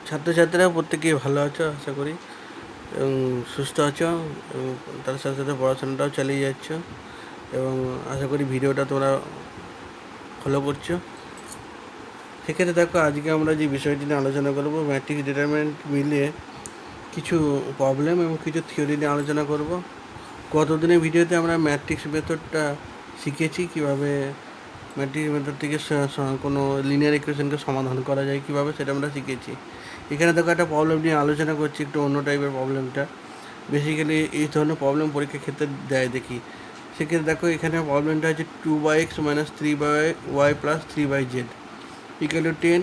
ছাত্রছাত্রীরা প্রত্যেকেই ভালো আছো আশা করি এবং সুস্থ আছো এবং তার সাথে সাথে পড়াশোনাটাও চালিয়ে যাচ্ছ এবং আশা করি ভিডিওটা তোমরা ফলো করছো। সেক্ষেত্রে দেখো, আজকে আমরা যে বিষয়টি নিয়ে আলোচনা করব, ম্যাট্রিক্স ডিটারমিনেন্ট মিলিয়ে কিছু প্রবলেম এবং কিছু থিওরি নিয়ে আলোচনা করব। গতদিনের ভিডিওতে আমরা ম্যাট্রিক্স মেথডটা শিখেছি, কীভাবে ম্যাট্রিক্স মেথড থেকে কোনো লিনিয়ার ইকুয়েশনকে সমাধান করা যায় কীভাবে, সেটা আমরা শিখেছি। এখানে দেখো একটা প্রবলেম নিয়ে আলোচনা করছি, একটু অন্য টাইপের প্রবলেমটা। বেসিক্যালি এই ধরনের প্রবলেম পরীক্ষার ক্ষেত্রে দেয় দেখি। সেক্ষেত্রে দেখো, এখানে প্রবলেমটা হচ্ছে 2x - 3y + 3z equal to 10,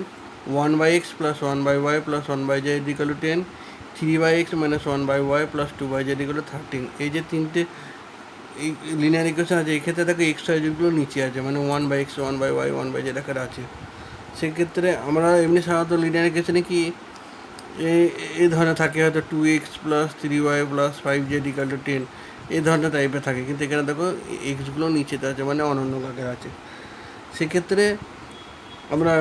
1/x + 1/y + 1/z equal to 10, 3x - 1/y + 2/z equal to 13। এই যে তিনটে এই লিনিয়ার ইকুয়েশন আছে, এক্ষেত্রে দেখো এক্স ওয়াইজগুলো নিচে আছে, মানে 1/x 1/y 1/z আকারে আছে। সেক্ষেত্রে আমরা এমনি সাধারণত লিনিয়ার ইকুয়েশনে কি এই ধরনের থাকে, হয়তো 2x + 3y + 5z equal to 10, এই ধরনের টাইপের থাকে। কিন্তু এখানে দেখো এক্সগুলো নিচেতে আছে, মানে অনন্য আকারে আছে। সেক্ষেত্রে আমরা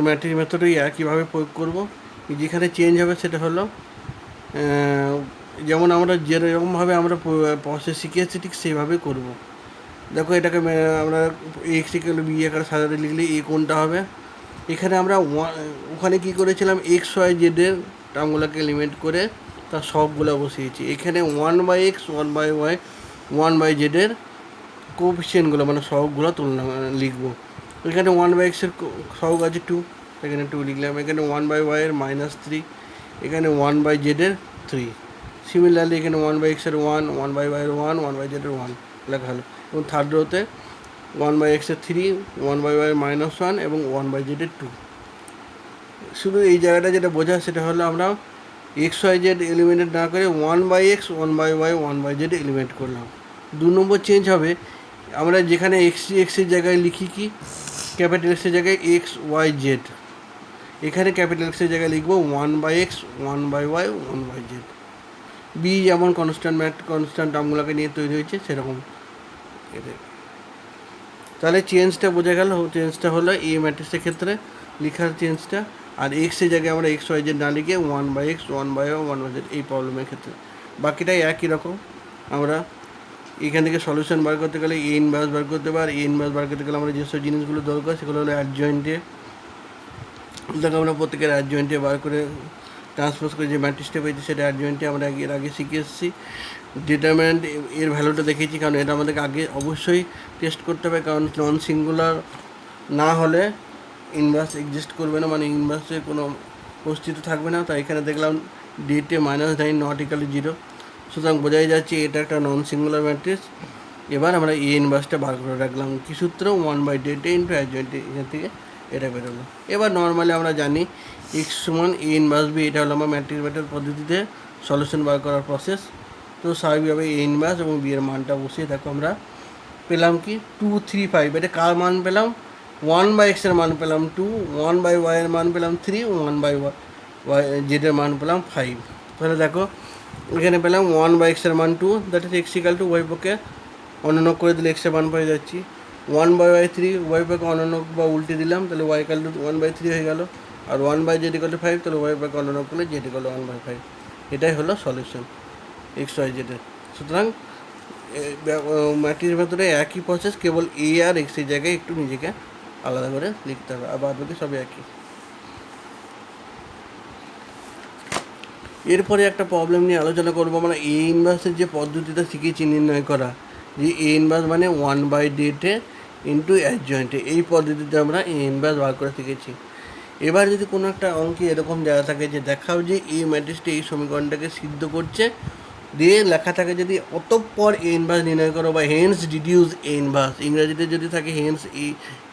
ম্যাট্রিক্স মেথডে একইভাবে প্রয়োগ করব। যেখানে চেঞ্জ হবে সেটা হলো, যেমন আমরা যেরকমভাবে আমরা প্রসেস শিখেছি ঠিক সেইভাবেই করব। দেখো, এটাকে আমরা এক্স ইকুয়াল বি আকারে সাজাতে লিখলে এ কোনটা হবে। এখানে আমরা ওখানে কী করেছিলাম, এক্স ওয়াই জেডের টার্মগুলোকে এলিমেন্ট করে তার সবগুলো বসিয়েছি। এখানে 1/x 1/y 1/zের কোফিসিয়েন্টগুলো মানে সবগুলো তুলনা লিখবো। এখানে 1/x এর সহগ আছে 2, এখানে 2 লিখলাম। এখানে 1/y এর -3, এখানে 1/z-এর 3। সিমিলারলি এখানে 1/x এর 1, 1/y এর 1, 1/z-এর 1 লেখা হলো। এবং থার্ড রোতে 1/x এর 3, 1/y এর -1 এবং 1/z-এর 2। শুধু এই জায়গাটা যেটা বোঝায় সেটা হলো, আমরা XYZ এলিমেন্ট না করে 1/x 1/y 1/z এলিমেন্ট করলাম। 2 নম্বর চেঞ্জ হবে, আমরা যেখানে এক্সের জায়গায় লিখি কি ক্যাপিটাল এক্সের জায়গায় XYZ, এখানে ক্যাপিটাল এক্সের জায়গায় লিখবো 1/x 1/y 1/z। বি যেমন কনস্ট্যান্ট টার্মগুলোকে নিয়ে তৈরি হয়েছে সেরকম এদের। তাহলে চেঞ্জটা বোঝা গেল। চেঞ্জটা হলো এই ম্যাট্রিক্সের ক্ষেত্রে লেখার চেঞ্জটা। আর এক্সের জায়গায় আমরা XYZ না লিখে 1/x 1/y 1/z এই প্রবলেমের ক্ষেত্রে। বাকিটাই একই রকম। আমরা এখান থেকে সলিউশন বার করতে গেলে এ ইনভার্স বার করতে পারি। এ ইনভার্স বার করতে গেলে আমরা যেসব জিনিসগুলো দরকার সেগুলো হলো অ্যাডজয়েন্টে। দেখো, আমরা প্রত্যেকের অ্যাডজয়েন্টে বার করে ট্রান্সপোজ করে যে ম্যাট্রিক্সটা পেয়েছি সেটা অ্যাডজয়েন্টে আমরা এর আগে শিখে এসেছি। ডিটারমিনেন্ট এর ভ্যালুটা দেখেছি, কারণ এটা আমাদেরকে আগে অবশ্যই টেস্ট করতে হবে, কারণ নন সিঙ্গুলার না হলে ইনভার্স এক্সিস্ট করবে না, মানে ইনভার্সের কোনো অস্তিত্ব থাকবে না। তাই এখানে দেখলাম ডেটে -9 নট ইকাল 0, সুতরাং বোঝাই যাচ্ছে এটা একটা নন সিঙ্গুলার ম্যাট্রিক্স। এবার আমরা এ ইনভার্সটা বার করে রাখলাম, কী সূত্র, 1/ডেটে ইন্টু অ্যাডজয়েন্ট, এখান থেকে এটা বেরোলো। এবার নর্মালি আমরা জানি x সমান এ ইনভার্স বি, এটা হলো আমার ম্যাট্রিক্স মেথড পদ্ধতিতে সলিউশন বার করার প্রসেস। তো স্বাভাবিকভাবে এ ইনভার্স এবং বি এর মানটা বসিয়ে দেখো আমরা পেলাম কি 2 3 5। এটা কার মান পেলাম, 1/x এর মান পেলাম 2, 1/y এর মান পেলাম 3, 1/y জেডের মান পেলাম 5। তাহলে দেখো এখানে পেলাম 1/x এর মান 2, that is x equal to Y পক্ষে অনন্য করে দিলে x এর মান পেয়ে যাচ্ছি। 1/y 3, ওয়াই পক্ষে অনন্য বা উল্টে দিলাম, তাহলে y ইকাল টু 1/3 হয়ে গেল। আর 1/z ইকাল টু 5, তাহলে ওয়াই পক্ষে অনন্য করলে z ইকাল টু 1/5। এটাই হলো সলিউশন XYZ এর। সুতরাং ম্যাট্রিক্সের ভেতরে একই প্রসেস, কেবল এ আর এক্স এর জায়গায় একটু নিজেকে আলাদা করে লিখতে হবে, আর বাদ বাকি সবই একই। এরপরে একটা প্রবলেম নিয়ে আলোচনা করবো আমরা এ ইনভার্সের যে পদ্ধতিটা শিখেছি নির্ণয় করা, যে এ ইনভার্স মানে 1/ডেটে ইন্টু অ্যাডজয়েন্টে, এই পদ্ধতিতে আমরা এ ইনভার্স বার করে শিখেছি। এবার যদি কোনো একটা অঙ্কে এরকম জায়গা থাকে যে দেখাও যে এই ম্যাট্রিক্সটা এই সমীকরণটাকে সিদ্ধ করছে, দিয়ে লেখা থাকে যদি অতঃপর এ ইনভার্স নির্ণয় করো, বা হেন্স ডিডিউস এ ইনভার্স, ইংরাজিতে যদি থাকে হেন্স এ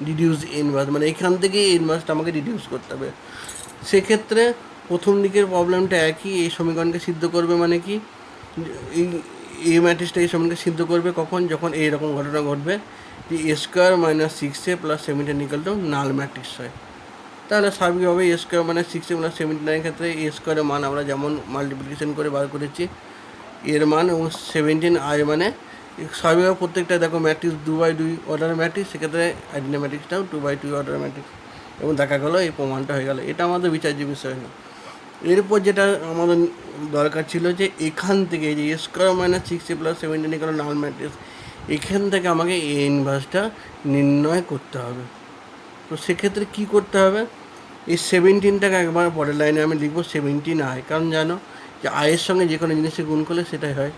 ডিডিউস এ ইনভার্স, মানে এখান থেকে এই ইনভার্সটা আমাকে ডিডিউস করতে হবে। সেক্ষেত্রে প্রথম দিকের প্রবলেমটা একই, এই সমীকরণকে সিদ্ধ করবে মানে কি, এই ম্যাট্রিক্সটা এই সমীকরণকে সিদ্ধ করবে কখন, যখন এইরকম ঘটনা ঘটবে যে A² - 6A + 17 equal to null matrix হয়। তাহলে স্বাভাবিকভাবে A² - 6A + 17 ক্ষেত্রে A² এর মান আমরা যেমন মাল্টিপ্লিকেশন করে বার করেছি এর মান, এবং 17 I মানে স্বাভাবিকভাবে প্রত্যেকটা দেখো ম্যাট্রিক্স 2/2 অর্ডারের ম্যাট্রিক্স, সেক্ষেত্রে আইডেন্টিটি ম্যাট্রিক্সটাও 2/2 অর্ডারের ম্যাট্রিক্স। এবং দেখা গেলো এই প্রমাণটা হয়ে গেল। এটা আমাদের বিচার্য বিষয় না। এরপর যেটা আমাদের দরকার ছিল যে এখান থেকে যে স্কোয়ার মাইনাস 6a প্লাস 17 এগুলো নাল ম্যাট্রিক্স, এখান থেকে আমাকে এ ইনভার্সটা নির্ণয় করতে হবে। তো সেক্ষেত্রে কী করতে হবে, এই 17টাকে একবার পরের লাইনে আমি লিখবো 17i, কারণ জানো যে আয়ের সঙ্গে যে কোনো জিনিসে গুণ করলে সেটাই হয়।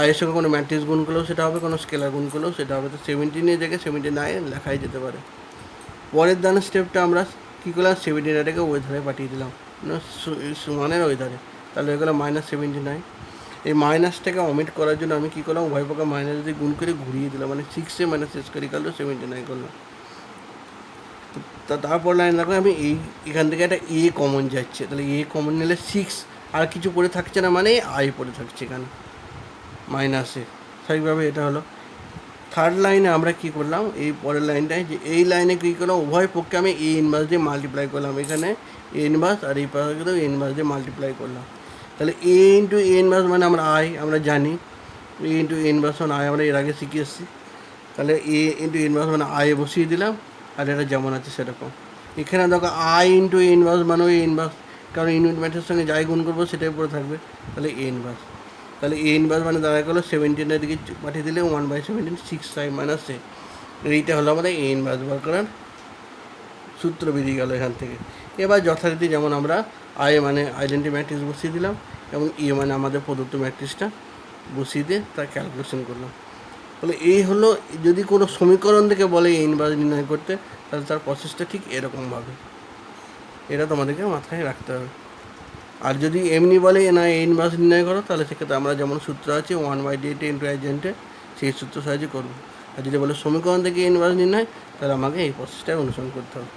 আয়ের সঙ্গে কোনো ম্যাট্রিক্স গুণ করলেও সেটা হবে, কোনো স্কেলার গুণ করলেও সেটা হবে। তো 17-এর জায়গায় 17i লেখাই যেতে পারে। পরের দানের স্টেপটা আমরা কী করলাম, 17টাকে ওই ধারে পাঠিয়ে দিলাম, সমানের ওই ধারে, তাহলে হয়ে গেলো -17i। এই মাইনাসটাকে অমিট করার জন্য আমি কী করলাম, উভয় পক্ষে মাইনাস দিয়ে গুণ করে ঘুরিয়ে দিলাম, মানে 6a minus square equal to 17i করলাম। তারপর লাইন রাখলে আমি এখান থেকে একটা এ কমন যাচ্ছে, তাহলে এ কমন নিলে 6 আর কিছু পড়ে থাকছে না, মানে আই পড়ে থাকছে এখানে মাইনাসে। স্বাভাবিকভাবে এটা হলো। থার্ড লাইনে আমরা কী করলাম, এই পরের লাইনটায় যে এই লাইনে কী করলাম, উভয় পক্ষে আমি এ ইনভার্স দিয়ে মাল্টিপ্লাই করলাম, এখানে এ ইনভার্স আর এই পাশে এ ইনভার্স দিয়ে মাল্টিপ্লাই করলাম। তাহলে এ ইন্টু এ ইনভার্স মানে আমরা জানি এ ইন্টু এ ইনভার্স মানে আমরা এর আগে শিখে এসেছি। তাহলে এ ইন্টু ইনভার্স মানে বসিয়ে দিলাম, আর এটা যেমন আছে সেরকম। এখানে দেখো আই ইন্টু এ ইনভার্স মানে এ ইনভার্স, কারণ ইউনিট ম্যাথের সঙ্গে যাই গুণ করবো সেটাই পড়ে থাকবে, তাহলে এ ইনভার্স। তাহলে এ ইনভার্স মানে দাঁড়া গেলো 17-এর দিকে পাঠিয়ে দিলে 1/17 6i মাইনাস এ। এইটা হলো আমাদের এ ইনভার্স বার করার সূত্র বেরিয়ে গেল এখান থেকে। এবার যথারীতি যেমন আমরা আই মানে আইডেন্টি ম্যাট্রিক্স বসিয়ে দিলাম, এবং এ মানে আমাদের প্রদত্ত ম্যাট্রিক্সটা বসিয়ে দিয়ে তার ক্যালকুলেশন করলাম। তাহলে এই হলো, যদি কোনো সমীকরণ থেকে বলে এ ইনভার্স নির্ণয় করতে, তাহলে তার প্রসেসটা ঠিক এরকমভাবে, এটা তোমাদেরকে মাথায় রাখতে হবে। আর যদি এমনি বলে না এ ইনভার্স নির্ণয় করো, তাহলে সেক্ষেত্রে আমরা যেমন সূত্র আছে 1/d ইন্টু এজেন্টে, সেই সূত্র সাহায্যে করবো। আর যদি বলে সমীকরণ থেকে এ ইনভার্স নির্ণয়, তাহলে আমাকে এই প্রসেসটা অনুসরণ করতে হবে।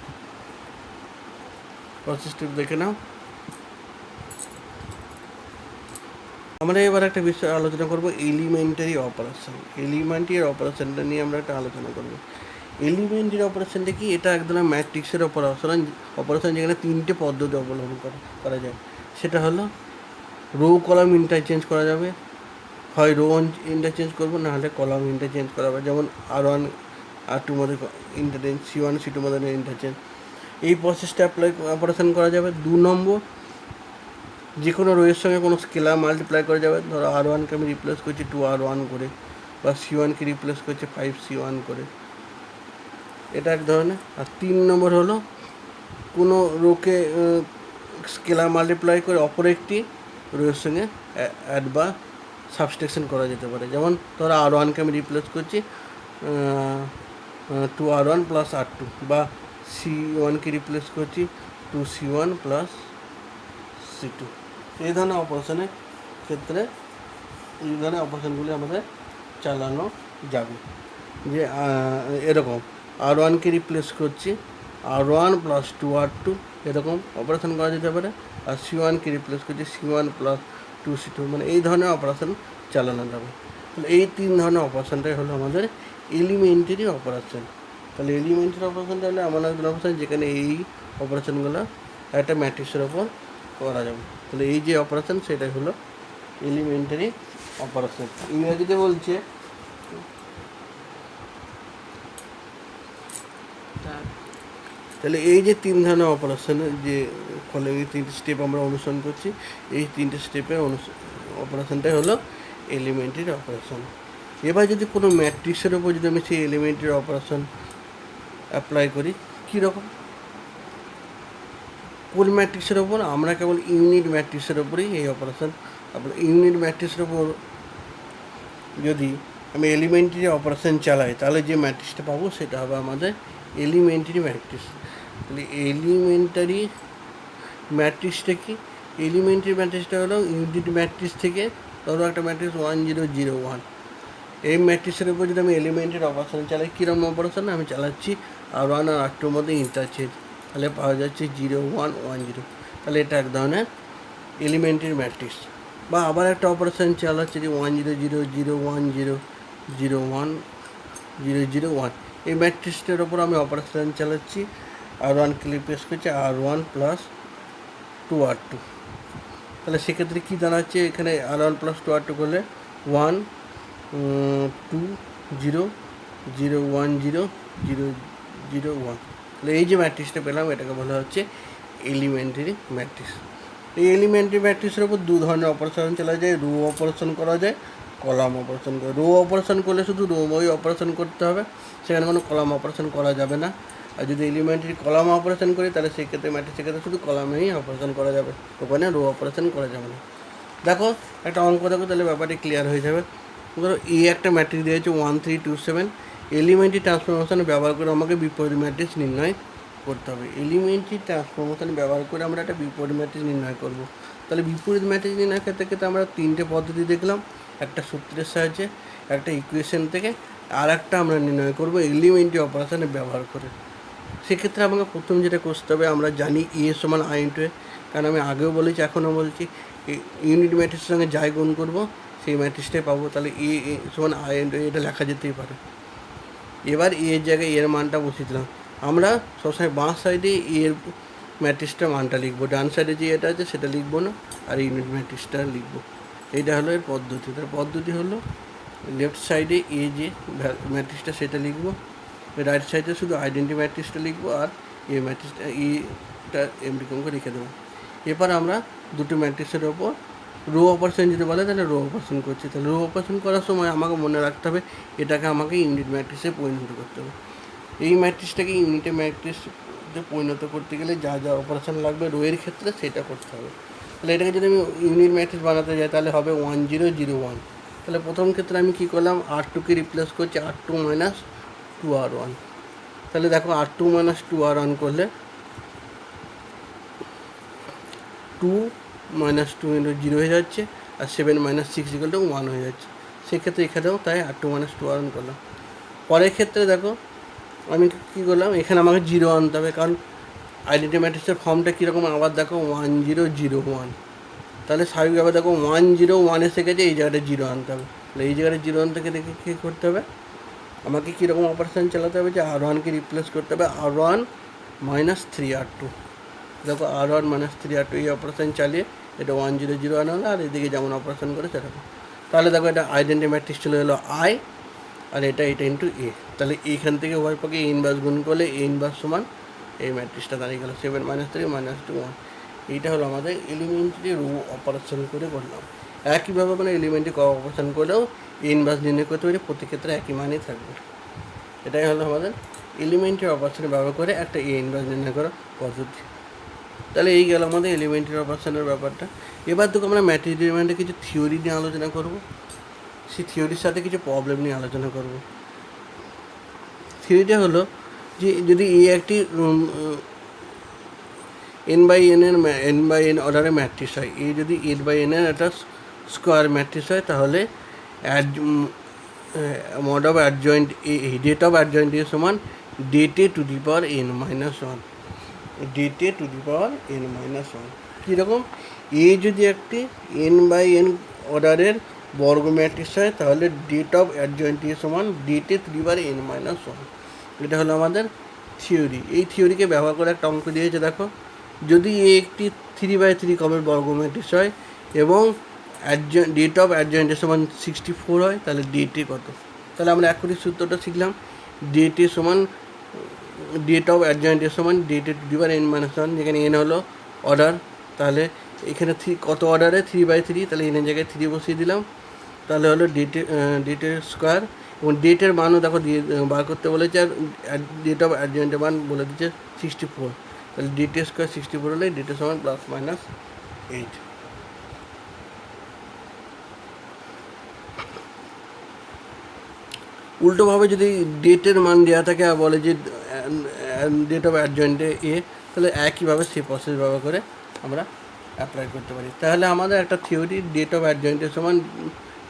প্রসেসটি দেখে নাও। আমরা এবার একটা বিষয় আলোচনা করব, এলিমেন্টারি অপারেশন। এলিমেন্টারি অপারেশনটা নিয়ে আমরা একটা আলোচনা করব। এলিমেন্টারি অপারেশনটা কি, এটা এক ধরনের ম্যাট্রিক্সের অপারেশন যেখানে 3টে পদ্ধতি অবলম্বন করা যায়। সেটা হলো রো কলাম ইন্টারচেঞ্জ করা যাবে, হয় রো ইন্টারচেঞ্জ করবো, না হলে কলাম ইন্টারচেঞ্জ করা হবে, যেমন R1 R2 মধ্যে ইন্টারচেঞ্জ, C1 C2 মধ্যে ইন্টারচেঞ্জ। এই প্রসেসটা অপারেশন করা যাবে। 2 নম্বর, যে কোনো রোয়ের সঙ্গে কোনো স্কেলার মাল্টিপ্লাই করা যাবে। ধরো R1কে আমি রিপ্লেস করছি 2R1 করে, বা C1কে রিপ্লেস করছে 5C1 করে, এটা এক ধরনের। আর 3 নম্বর হলো, কোনো রোকে স্কেলার মাল্টিপ্লাই করে অপর একটি রোয়ের সঙ্গে অ্যাড বা সাবস্ট্রাকশন করা যেতে পারে। যেমন ধরো R1কে আমি রিপ্লেস করছি 2R1 প্লাস R2, বা C1কে রিপ্লেস করছি 2C1 প্লাস C2। এই ধরনের অপারেশনের ক্ষেত্রে এই ধরনের অপারেশনগুলি আমাদের চালানো যাবে। যে এরকম R1কে রিপ্লেস করছি R1 প্লাস 2R2, এরকম অপারেশন করা যেতে পারে। আর C1কে রিপ্লেস করছি C1 প্লাস 2C2, মানে এই ধরনের অপারেশন চালানো যাবে। তাহলে এই 3 ধরনের অপারেশনটাই হলো আমাদের এলিমেন্টারি অপারেশন। তাহলে এলিমেন্টারি অপারেশনটা হলো এমন একজন অপারেশন যেখানে এই অপারেশনগুলো একটা ম্যাট্রিক্সের ওপর করা যাবে। তাহলে এই যে অপারেশন সেটাই হলো এলিমেন্টারি অপারেশন। ইংরেজিতে বলছে, তাহলে এই যে 3 ধরনের অপারেশনের যে ফলে এই 3টে স্টেপ আমরা অনুসরণ করছি, এই 3টে স্টেপে অপারেশনটাই হলো এলিমেন্টারি অপারেশন। এবার যদি কোনো ম্যাট্রিক্সের ওপর যদি আমি সেই এলিমেন্টারি অপারেশন অ্যাপ্লাই করি, কীরকম, কোন ম্যাট্রিক্সের ওপর, আমরা কেবল ইউনিট ম্যাট্রিক্সের ওপরেই এই অপারেশন। তারপরে ইউনিট ম্যাট্রিক্সের ওপর যদি আমি এলিমেন্টারি অপারেশন চালাই, তাহলে যে ম্যাট্রিক্সটা পাবো সেটা হবে আমাদের এলিমেন্টারি ম্যাট্রিক্স। তাহলে এলিমেন্টারি ম্যাট্রিক্সটা কি, এলিমেন্টারি ম্যাট্রিক্সটা হলো ইউনিট ম্যাট্রিক্স থেকে, ধরো একটা ম্যাট্রিক্স 1 0 0 1, এই ম্যাট্রিক্সের উপর যদি আমি এলিমেন্টারি অপারেশন চালাই, কীরকম অপারেশন, আমি চালাচ্ছি R1 আর R2 মধ্যে ইন্টারচেঞ্জ, তাহলে পাওয়া যাচ্ছে 0 1 1 0। তাহলে এটা এক ধরনের এলিমেন্টারি ম্যাট্রিক্স। বা আবার একটা অপারেশন চালাচ্ছে যে 1 0 0 0 1 0 0 1 0 0 1, এই ম্যাট্রিক্সটার ওপর আমি অপারেশন চালাচ্ছি, R1কে রিপ্লেস করছি R1 প্লাস 2R2। তাহলে সেক্ষেত্রে কী দাঁড়াচ্ছে, এখানে R1 প্লাস 2R2 করলে 1 2 0 0 1 0 0 0 1, তাহলে এই যে ম্যাট্রিক্সটা পেলাম এটাকে বলা হচ্ছে এলিমেন্টারি ম্যাট্রিক্স। এই এলিমেন্টারি ম্যাট্রিক্সের উপর দু ধরনের অপারেশন চালা যায়, রো অপারেশন করা যায়, কলাম অপারেশন করা। রো অপারেশন করলে শুধু রো বই অপারেশন করতে হবে, সেখানে কোনো কলাম অপারেশন করা যাবে না। আর যদি এলিমেন্টারি কলাম অপারেশন করি তাহলে সেক্ষেত্রে ম্যাট্রিক্সের ক্ষেত্রে শুধু কলামেই অপারেশন করা যাবে, ওখানে রো অপারেশন করা যাবে না। দেখো একটা অঙ্ক দেখো, তাহলে ব্যাপারটি ক্লিয়ার হয়ে যাবে। ধরো একটা ম্যাট্রিক্স দিয়েছে 1 3 2 7, এলিমেন্টারি ট্রান্সফরমেশন ব্যবহার করে আমাকে বিপরীত ম্যাট্রিক্স নির্ণয় করতে হবে। এলিমেন্টারি ট্রান্সফরমেশন ব্যবহার করে আমরা একটা বিপরীত ম্যাট্রিক্স নির্ণয় করব। তাহলে বিপরীত ম্যাট্রিক্স নির্ণয়ের ক্ষেত্রে আমরা তিনটে পদ্ধতি দেখলাম, একটা সূত্রের সাহায্যে, একটা ইকুয়েশন থেকে, আর একটা আমরা নির্ণয় করব এলিমেন্টারি অপারেশনে ব্যবহার করে। সেক্ষেত্রে আমাকে প্রথম যেটা করতে হবে, আমরা জানি এ সমান আই ইন্টু এ, কারণ আমি আগেও বলেছি এখনও বলছি, ইউনিট ম্যাট্রিক্সের সঙ্গে যাই গুণ করবো সেই ম্যাট্রিক্সটাই পাবো। তাহলে এ সমান আই ইন্টু এ, এটা লেখা যেতেই পারে। এবার এর জায়গায় এর মানটা বসিয়ে দিলাম। আমরা সবসময় বাঁ সাইডে এর ম্যাট্রিক্সটার মানটা লিখবো, ডান সাইডে যে এটা আছে সেটা লিখবো না, আর ইউনিট ম্যাট্রিক্সটা লিখবো। এইটা হলো এর পদ্ধতি। তার পদ্ধতি হলো লেফট সাইডে এ যে ম্যাট্রিক্সটা সেটা লিখবো, রাইট সাইডে শুধু আইডেন্টি ম্যাট্রিক্সটা লিখবো, আর এ ম্যাট্রিক্সটা এটা এমডি করে রেখে দেবো। এরপর আমরা দুটো ম্যাট্রিক্সের ওপর রো অপারেশন যদি বলে তাহলে রো অপারেশন করছি। তাহলে রো অপারেশন করার সময় আমাকে মনে রাখতে হবে এটাকে আমাকে ইউনিট ম্যাট্রিক্সে পরিণত করতে হবে। এই ম্যাট্রিক্সটাকে ইউনিটে ম্যাট্রিক্সে পরিণত করতে গেলে যা যা অপারেশন লাগবে রোয়ের ক্ষেত্রে সেটা করতে হবে। তাহলে এটাকে যদি আমি ইউনিট ম্যাট্রিক্স বানাতে যাই তাহলে হবে 1 0 0 1। তাহলে প্রথম ক্ষেত্রে আমি কী করলাম, R2কে রিপ্লেস করছি R2 - 2R1। তাহলে দেখো R2 - 2R1 করলে 2 - 2 × 0 হয়ে যাচ্ছে, আর 7 - 6 = 1 হয়ে যাচ্ছে। সেক্ষেত্রে এখানেও তাই R2 - 2R1 করলাম। পরের ক্ষেত্রে দেখো আমি কী করলাম, এখানে আমাকে 0 আনতে হবে, কারণ আইডেন্টি ম্যাট্রিক্সের ফর্মটা কীরকম আবার দেখো 1 0 0 1। তাহলে স্বাভাবিকভাবে দেখো 1 0 1 এসে গেছে, এই জায়গাটা 0 আনতে হবে। তাহলে এই জায়গাটা 0 আনতে গেলে কী করতে হবে, আমাকে কীরকম অপারেশান চালাতে হবে, যে R1কে রিপ্লেস করতে হবে R1 - 3R2। দেখো R1 - 3R2 এই অপারেশান চালিয়ে এটা 1 0 0 আনা হলো, আর এদিকে যেমন অপারেশান করে সেরকম। তাহলে দেখো এটা আইডেন্টি ম্যাট্রিক্স চলে এলো আই, আর এটা ইন্টু এ। তাহলে এইখান থেকে উভয় পক্ষে এ ইনভার্স গুণ করলে এ ইনভার্স সমান এই ম্যাট্রিক্সটা দাঁড়িয়ে গেল 7 - 3 - 2 1। এইটা হলো আমাদের এলিমেন্টারি রো অপারেশন করে করলাম। একইভাবে মানে এলিমেন্টারি অপারেশন করলেও এ ইনভার্স নির্ণয় করতে পারি, প্রতি ক্ষেত্রে একই মানই থাকবে। এটাই হলো আমাদের এলিমেন্টারি অপারেশন ব্যবহার করে একটা এ ইনভার্স নির্ণয় করার পদ্ধতি। তাহলে এই গেল আমাদের এলিমেন্টারি অপারেশনের ব্যাপারটা। এবার দেখো আমরা ম্যাটেরিয়ালের কিছু থিওরি নিয়ে আলোচনা করব, সেই থিওরির সাথে কিছু প্রবলেম নিয়ে আলোচনা করব। থিওরিটা হলো যে যদি এ একটি n/n অর্ডারের ম্যাট্রিক্স হয়, এ যদি n/n একটা স্কোয়ার ম্যাট্রিক্স হয়, তাহলে mod of adjoint A, det of adjoint A সমান ডেটে টু দি পাওয়ার n-1। ডেটে টু দি পাওয়ার n-1 কীরকম, এ যদি একটি n/n অর্ডারের বর্গ ম্যাট্রিক্স হয় তাহলে ডেট অফ অ্যাডজয়েন্ট এ সমান ডেটে টু দি পাওয়ার n-1। এটা হলো আমাদের থিওরি। এই থিওরিকে ব্যবহার করে একটা অঙ্ক দিয়েছে, দেখো যদি এ একটি 3/3 ক্রমের বর্গ ম্যাট্রিক্স হয় এবং ডেট অফ অ্যাডজয়েন্ট এ সমান 64 হয়, তাহলে ডেটে কত। তাহলে আমরা এখনই সূত্রটা শিখলাম, ডেটে সমান ডেট অফ অ্যাডজয়েন্ট এর সমান ডেটে টু দি পাওয়ার n-1, যেখানে n হলো অর্ডার। তাহলে এখানে কত অর্ডারে 3/3, তাহলে n এর জায়গায় 3 বসিয়ে দিলাম। তাহলে হলো ডেটের স্কোয়ার, এবং ডেটের মানও দেখো দিয়ে বার করতে বলেছে, আর ডেট অফ অ্যাডজয়েন্টের মান বলে দিচ্ছে 64। তাহলে ডেটের স্কোয়ার 64 হলে ডেটের সমান +-8। উল্টোভাবে যদি ডেটের মান দেওয়া থাকে আর বলে যে ডেট অফ অ্যাডজয়েন্টে এ, তাহলে একইভাবে সেই প্রসেস ব্যবহার করে আমরা অ্যাপ্লাই করতে পারি। তাহলে আমাদের একটা থিওরি ডেট অফ অ্যাডজয়েন্টের সমান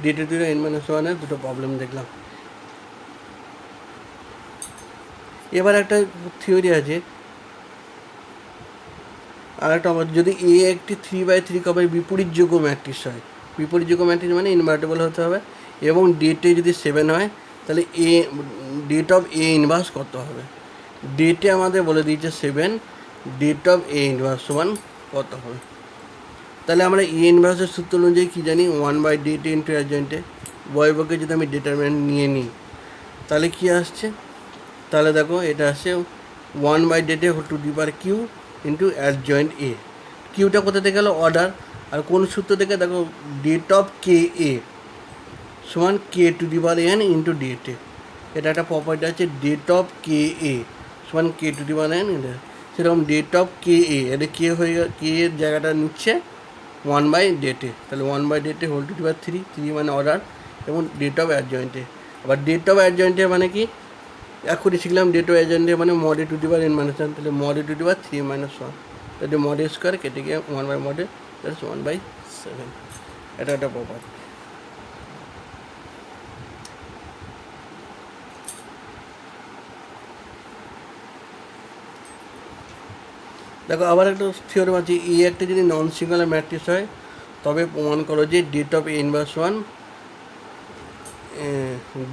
ডেটে টু n-1 দুটো প্রবলেম দেখলাম। এবার একটা থিওরি আছে, আর একটা যদি এ একটি 3/3 ক্রমের বিপরীতযোগ্য ম্যাট্রিক্স হয়, বিপরীতযোগ্য ম্যাট্রিক্স মানে ইনভার্টেবল হতে হবে, এবং ডেটে যদি 7 হয়, তাহলে এ ডেট অফ এ ইনভার্স কত হবে। ডেটে আমাদের বলে দিয়েছে 7, ডেট অফ এ ইনভার্স সমান কত হবে। তাহলে আমরা এ ইনভার্সের সূত্র অনুযায়ী কী জানি, 1/ডেটে ইন্টু অ্যাডজয়েন্টে, বয়বকে যদি আমি ডিটারমিনেন্ট নিয়ে নিই তাহলে কী আসছে, তাহলে দেখো এটা আসছে ওয়ান বাই ডেটে whole to the power Q into adjoint A. কিউটা কোথা থেকে গেলো? অর্ডার। আর কোন সূত্র থেকে? দেখো, ডেট অফ কে এ সমান K to the power N into det A. এটা একটা প্রপার্টি আছে, ডেট অফ কে এ সমান K to the power N. সেরকম ডেট অফ কে এ, এটা কে হয়ে কে এর জায়গাটা নিচ্ছে ওয়ান বাই ডেটে, তাহলে ওয়ান বাই ডেটে whole to the power three, three মানে অর্ডার, এবং ডেট অফ অ্যাডজয়েন্টে। আবার ডেট অফ অ্যাডজয়েন্টে মানে কি? এখনই শিখলাম ডেট অফ অ্যাডজয়েন্টে মানে mod A to the power N minus one, তাহলে mod A to the power three minus one, তাহলে মড এ স্কোয়ার কেটে গিয়ে one by mod A plus one by seven. এটা একটা প্রপার্টি। দেখো আবার একটা থিওরেম আছে, এ একটা যদি নন সিঙ্গুলার ম্যাট্রিক্স হয় তবে প্রমাণ করো যে det of A inverse one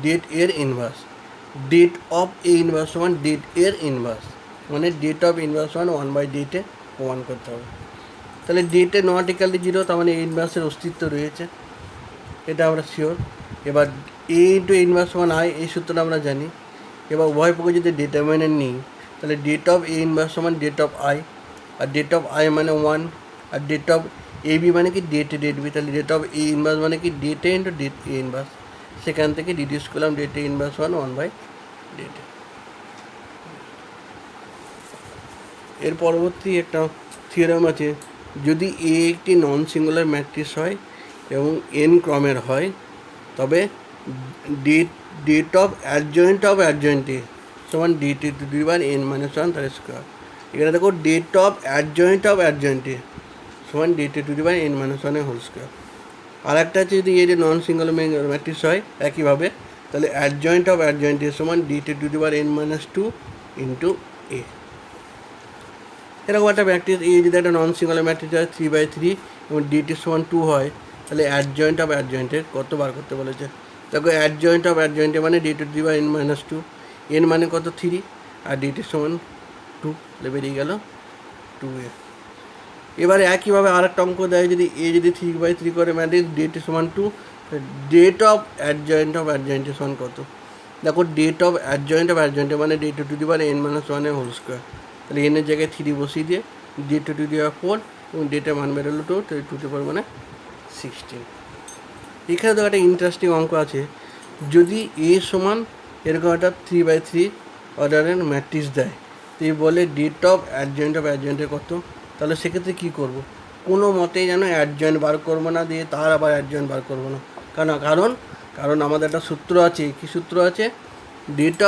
det এর inverse. Det of A inverse one det এর ইনভার্স, মানে det of inverse one one by ডেটে প্রমাণ করতে হবে। তাহলে ডেটে নট ইকালি জিরো, তার মানে এ ইনভার্সের অস্তিত্ব রয়েছে, এটা আমরা শিওর। এবার এ ইন্টু ইনভার্স ওয়ান আই, এই সূত্রটা আমরা জানি। এবার উভয় পক্ষে যদি ডিটারমিনেন্ট নিই, তাহলে ডেট অফ এ ইনভার্স সমান ডেট অফ আই, আর ডেট অফ আই মানে ওয়ান, আর ডেট অফ এ বি মানে কি ডেট এ ডেট বি, তাহলে ডেট অফ এ ইনভার্স মানে কি det A into det A inverse. সেখান থেকে ডিডিউস করলাম det A inverse one one by det A. এর পরবর্তী একটা থিওরেম আছে, যদি এ একটি নন সিঙ্গুলার ম্যাট্রিক্স হয় এবং এন ক্রমের হয় তবে ডেট অফ অ্যাডজয়েন্ট এ সমান det A to the power N minus one তার স্কোয়ার। এখানে দেখো ডেট অফ অ্যাডজয়েন্ট এ সমান det A to the power N minus ওয়ানের হোল স্কোয়ার। আর একটা আছে, যদি এর নন সিঙ্গুলার ম্যাট্রিক্স হয় একইভাবে, তাহলে অ্যাডজয়েন্ট এ সমান det A to the power N minus two into A. এরকম একটা ম্যাট্রিক্স এ যদি একটা নন সিঙ্গুলার ম্যাট্রিক্স হয় থ্রি বাই থ্রি এবং ডিটি সমান টু হয়, তাহলে অ্যাডজয়েন্টের কত বার করতে বলেছে? দেখো অ্যাডজয়েন্টে মানে D to the by N minus two, এন মানে কত? থ্রি, আর ডিটি সমান টু, তাহলে বেরিয়ে গেল টু এ। এবারে একইভাবে আর একটা অঙ্ক দেয়, যদি এ যদি থ্রি বাই থ্রি করে ম্যাট্রিক্স ডিটি সমান টু, ডেট অফ অ্যাডজয়েন্টের সমান কত? দেখো ডেট অফ অ্যাডজয়েন্টে মানে D to the power N minus ওয়ানের হোল স্কোয়ার, তাহলে এনের জায়গায় থ্রি বসিয়ে দিয়ে D to the power four এবং ডেটের মান বেরোলো টু, তাহলে টু টু পাওয়ার মানে 16। এখানে তো একটা ইন্টারেস্টিং অঙ্ক আছে, যদি এ সমান এরকম একটা থ্রি বাই থ্রি অর্ডারের ম্যাট্রিক্স দেয়, তো এই বলে ডেট অফ অ্যাডজয়েন্টের কত, তাহলে সেক্ষেত্রে কী করবো? কোনো মতেই যেন অ্যাডজয়েন্ট বার করবো না, দিয়ে তার আবার অ্যাডজয়েন্ট বার করবো না। কারণ আমাদের একটা সূত্র আছে, কী সূত্র আছে? ডেট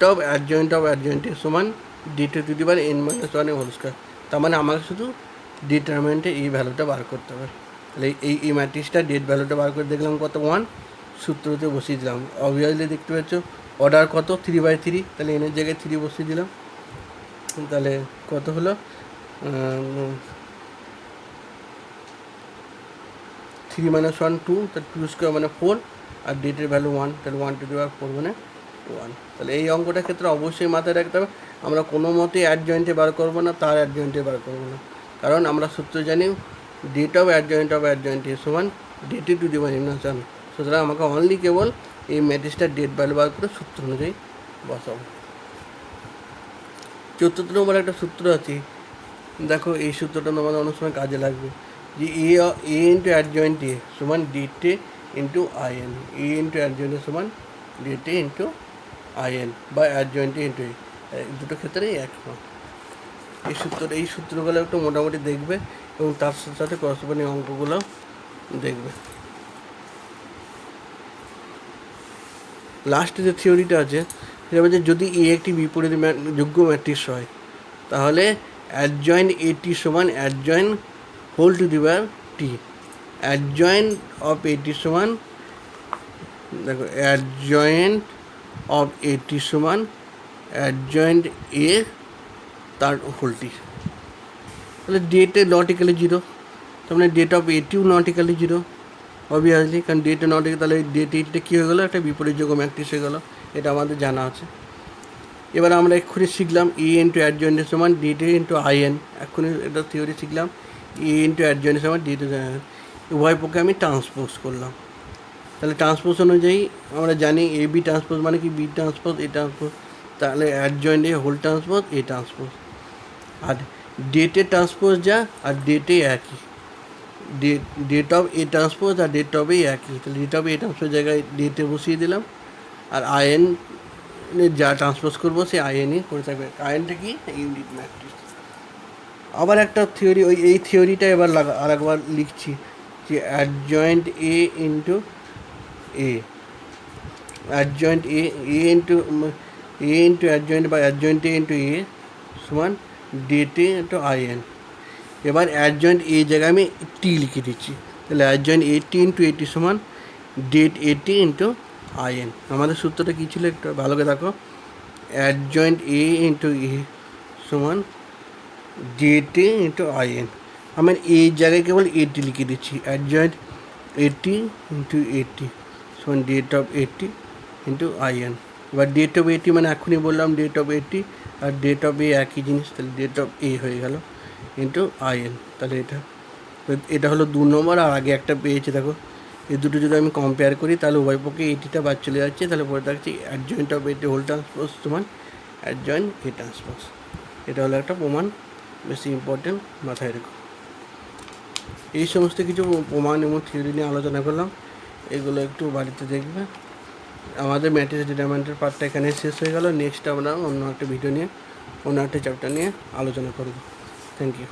অফ অ্যাডজয়েন্টের সমান D to the power N minus ওয়ানের হোল স্কোয়ার। তার মানে আমাকে শুধু ডিটারমিনেন্টে এই ভ্যালুটা বার করতে হবে। তাহলে এই ম্যাট্রিক্সটা ডেট ভ্যালুটা বার করে দেখলাম কত? ওয়ান, সূত্রতে বসিয়ে দিলাম। অবভিয়াসলি দেখতে পাচ্ছ অর্ডার কত? থ্রি বাই থ্রি, তাহলে এনের জায়গায় থ্রি বসিয়ে দিলাম, তাহলে কত হলো? থ্রি মাইনাস ওয়ান টু, তাহলে টু স্কোয়ার মানে ফোর, আর ডেটের ভ্যালু ওয়ান, তাহলে one two the power four মানে ওয়ান। তাহলে এই অঙ্কটার ক্ষেত্রে অবশ্যই মাথায় রাখতে হবে, আমরা কোনো মতেই অ্যাডজয়েন্টে বার করবো না, তার অ্যাডজয়েন্টে বার করবো না, কারণ আমরা সূত্র জানি ডেট অফ অ্যাডজয়েন্ট সমান det to the power N minus one. সুতরাং আমাকে অনলি কেবল এই ম্যাট্রিক্সটার ডেট ভ্যালু বার করে সূত্র অনুযায়ী বসাবো। 14 নম্বর একটা সূত্র আছে, দেখো এই সূত্রটা তোমাদের অনেক সময় কাজে লাগবে, যে এ ইন্টু অ্যাডজয়েন্ট এ সমান det A into IN, A into adjoint A সমান ডেট এ ইন্টু আইএন বা অ্যাডজয়েন্ট এ ইন্টু এ, দুটো ক্ষেত্রেই এক নয়। এই সূত্রগুলো একটু মোটামুটি দেখবে এবং তার সাথে সাথে করসপন্ডিং অঙ্কগুলো দেখবে। লাস্টে যে থিওরিটা আছে সেটা বলছে, যদি এ একটি বিপরীত যোগ্য ম্যাট্রিক্স হয়, তাহলে অ্যাডজয়েন্ট এটি সমান adjoint whole to the power T. Adjoint of এটি সমান, দেখো অ্যাডজয়েন্ট অফ এটি সমান অ্যাডজয়েন্ট এ তার হোল টি। তাহলে ডেটে নট ইকালি জিরো, তার মানে ডেট অফ এটিও নট ইকালি জিরো অবভিয়াসলি, কারণ ডেটে নট ইকাল, তাহলে ডেট এইটা কী হয়ে গেলো? একটা বিপরীত যোগ্য ম্যাট্রিক্স হয়ে গেলো, এটা আমাদের জানা আছে। এবার আমরা এক্ষুনি শিখলাম এ ইন্টু অ্যাডজয়েন্টের সমান ডেট এ ইন্টু আইএন, এক্ষুনি এটা থিওরি শিখলাম, এ ইন্টু অ্যাডজয়েন্টের সমান ডেট উভয় পক্ষে আমি ট্রান্সপোজ করলাম। তাহলে ট্রান্সপোজ অনুযায়ী আমরা জানি এ বি ট্রান্সপোজ মানে কি বি ট্রান্সপোজ এ ট্রান্সপোজ, তাহলে adjoint A whole transpose A transpose. আর ডেটে ট্রান্সপোজ যা আর ডেটে একই, ডেট অফ এ ট্রান্সপোজ আর ডেট অফ এ একই, তাহলে ডেট অফ এ ট্রান্সপোজ জায়গায় ডেটে বসিয়ে দিলাম। আর আইএন যা ট্রান্সপোজ করবো সে আইএনই করে থাকবে। আইএনটা কি, ইউনিট ম্যাট্রিক্স। আবার একটা থিওরি, এই থিওরিটা এবার আর একবার লিখছি যে adjoint A into A, adjoint A into adjoint বা অ্যাডজয়েন্ট এ ইন্টু এ সমান ডেট এ ইন্টু আইএন। এবার অ্যাডজয়েন্ট এ জায়গায় আমি টি লিখে দিচ্ছি, তাহলে অ্যাডজয়েন্ট এটি ইন্টু এটি সমান ডেট এটি ইন্টু আইএন। আমাদের সূত্রটা কী ছিল একটু ভালো করে দেখো, অ্যাডজয়েন্ট এ ইন্টু এ সমান ডেট এ ইন্টু আইএন। আমি এই জায়গায় কেবল এটি লিখে দিচ্ছি, অ্যাডজয়েন্ট এটি ইন্টু এটি সমান ডেট অফ এটি ইন্টু আইএন। এবার ডেট অফ এটি মানে এখনই বললাম ডেট অফ এটি আর ডেট অফ এ একই জিনিস, তাহলে ডেট অফ এ হয়ে গেল ইন্টু আইএন। তাহলে এটা হলো 2 নম্বর। আর আগে একটা পেয়েছি দেখো, এই দুটো যদি আমি কম্পেয়ার করি তাহলে উভয় পক্ষে এটিটা বাদ চলে যাচ্ছে, তাহলে পরে থাকছে অ্যাডজয়েন্ট অফ এটি হোল ট্রান্সপোজ সমান অ্যাডজয়েন্ট এ ট্রান্সপোজ। এটা হলো একটা প্রমাণ, বেশি ইম্পর্টেন্ট, মাথায় রেখো। এই সমস্ত কিছু প্রমাণ এবং থিওরি নিয়ে আলোচনা করলাম, এগুলো একটু বাড়িতে দেখবে। আমাদের ম্যাট্রিক্স ডিটারমিনেন্টের পার্টটা এখানে শেষ হয়ে গেল। নেক্সট আমরা অন্য একটা ভিডিও নিয়ে অন্য একটা চ্যাপ্টার নিয়ে আলোচনা করব। Thank you.